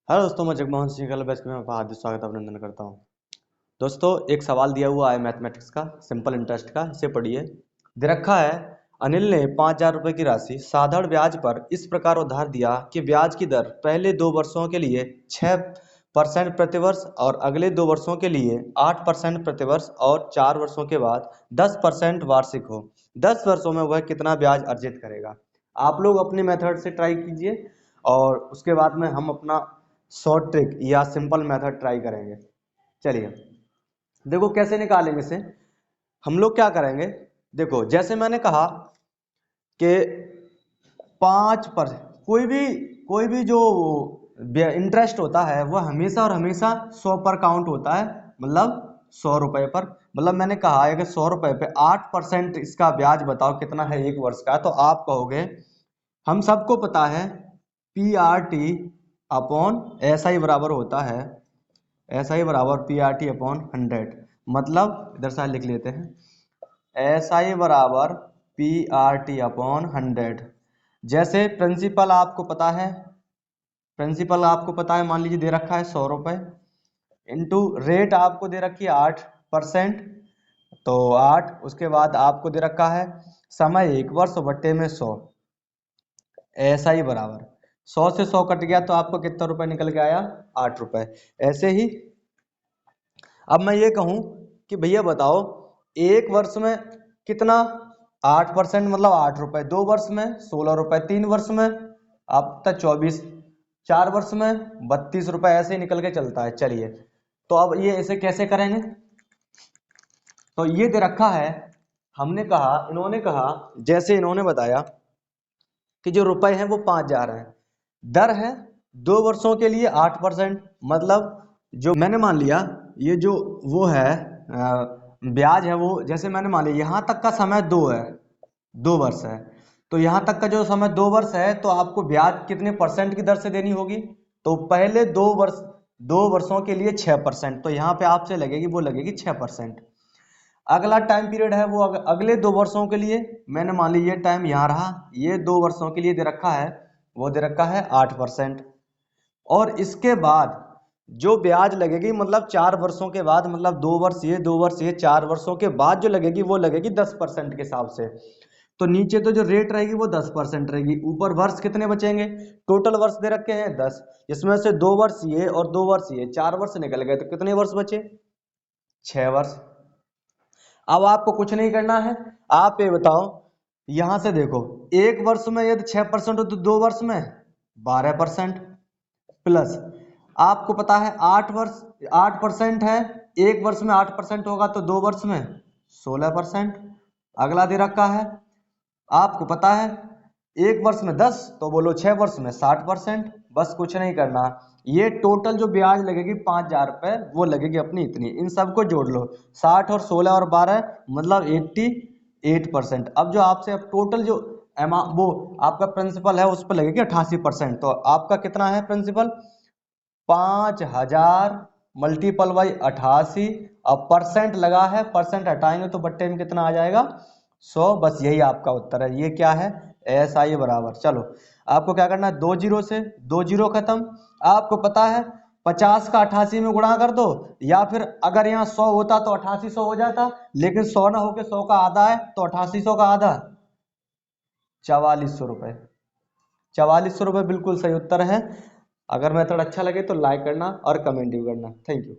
Hello दोस्तों, मैं जगमोहन सिंह कल बैच में आपका हार्दिक स्वागत अभिनंदन करता हूं। दोस्तों, एक सवाल दिया हुआ है मैथमेटिक्स का, सिंपल इंटरेस्ट का। इसे पढ़िए। दे रखा है, अनिल ने 5,000 रुपए की राशि साधारण ब्याज पर इस प्रकार उधार दिया कि ब्याज की दर पहले 2 वर्षों के लिए 6% प्रतिवर्ष और अगले 2 वर्षों के लिए 8% प्रतिवर्ष और 4 वर्षों के बाद 10% वार्षिक हो। 10 वर्षों में वह कितना ब्याज अर्जित करेगा? आप लोग अपने मेथड से ट्राई कीजिए और उसके बाद में हम अपना शॉर्ट ट्रिक या सिंपल मेथड ट्राई करेंगे। चलिए, देखो कैसे निकालेंगे इसे। हम लोग क्या करेंगे, देखो जैसे मैंने कहा कि 5 पर कोई भी जो इंटरेस्ट होता है वह हमेशा और हमेशा 100 पर काउंट होता है, मतलब 100 रुपए पर। मतलब मैंने कहा है कि 100 रुपए पे 8% इसका ब्याज बताओ कितना है 1 वर्ष का। तो आप कहोगे, हम सबको पता है P R T upon S I बराबर होता है, एस आई बराबर पी आर टी अपॉन 100। मतलब इधर से लिख लेते हैं, एस आई बराबर पी आर टी अपॉन 100। जैसे प्रिंसिपल आपको पता है, मान लीजिए दे रखा है 100 रुपए, इंटू रेट आपको दे रखी है 8%, तो 8। उसके बाद आपको दे रखा है समय 1 वर्ष बट्टे में 100। ऐसा ही बराबर 100 से 100 कट गया तो आपको कितना रुपए निकल के आया? 8 रुपए। ऐसे ही अब मैं ये कहूं कि भैया बताओ, 1 वर्ष में कितना? 8% मतलब 8 रुपए। 2 वर्ष में 16 रुपए। 3 वर्ष में अब तक 24। 4 वर्ष में 32 रुपए। ऐसे ही निकल के चलता है। चलिए, तो अब ये ऐसे कैसे करेंगे? तो ये दे रखा है, इन्होंने कहा, जैसे इन्होंने बताया कि जो रुपए हैं वो 5,000 हैं, दर है 2 वर्षों के लिए 8%। मतलब जो मैंने मान लिया, ये जो वो है ब्याज है, वो जैसे मैंने मान लिया यहाँ तक का समय 2 वर्ष है, तो यहाँ तक का जो समय 2 वर्ष है, तो आपको ब्याज कितने परसेंट की दर से देनी होगी? तो पहले 2 वर्षों के लिए 6%, तो यहाँ पे आपसे लगेगी, वो लगेगी 6%। अगला टाइम पीरियड है वो अगले 2 वर्षों के लिए, मैंने मान ली ये टाइम यहाँ रहा, ये 2 वर्षों के लिए दे रखा है, वो दे रखा है 8%। और इसके बाद जो ब्याज लगेगी, मतलब 4 वर्षों के बाद, मतलब 2 वर्ष ये 2 वर्ष ये, 4 वर्षों के बाद जो लगेगी वो लगेगी 10% के हिसाब से। तो नीचे तो जो रेट रहेगी वो 10% रहेगी, ऊपर वर्ष कितने बचेंगे? टोटल वर्ष दे रखे हैं 10, इसमें से 2 वर्ष ये और 2 वर्ष ये, 4 वर्ष निकल गए, तो कितने वर्ष बचे? 6 वर्ष। अब आपको कुछ नहीं करना है, आप ये बताओ, यहां से देखो, 1 वर्ष में यदि 6% हो तो 2 वर्ष में 12%, प्लस आपको पता है 8% है, 1 वर्ष में 8% होगा तो 2 वर्ष में 16%। अगला दे रखा है, आपको पता है 1 वर्ष में 10, तो बोलो 6 वर्ष में 60%। बस कुछ नहीं करना, ये टोटल जो ब्याज लगेगी 5,000 रुपए, वो लगेगी अपनी इतनी। इन सबको जोड़ लो, 60 और 16 और 12 मतलब 88%। अब जो आपसे अब टोटल जो अमाउंट, वो आपका प्रिंसिपल है, उस पर लगेगी 88%। तो आपका कितना है प्रिंसिपल? 5,000 multiple by 88। अब परसेंट लगा है, परसेंट हटाएंगे तो बट्टे में कितना आ जाएगा? 100। बस यही आपका उत्तर है। ये क्या है? एस आई बराबर, चलो आपको क्या करना है, 2 जीरो से 2 जीरो खत्म। आपको पता है 50 का 88 में गुणा कर दो, या फिर अगर यहाँ 100 होता तो 8800 हो जाता, लेकिन 100 ना होके 100 का आधा है, तो 8800 का आधा 4400 रुपए। 4400 रुपए बिल्कुल सही उत्तर है। अगर मेथड अच्छा लगे तो लाइक करना और कमेंट भी करना। Thank you.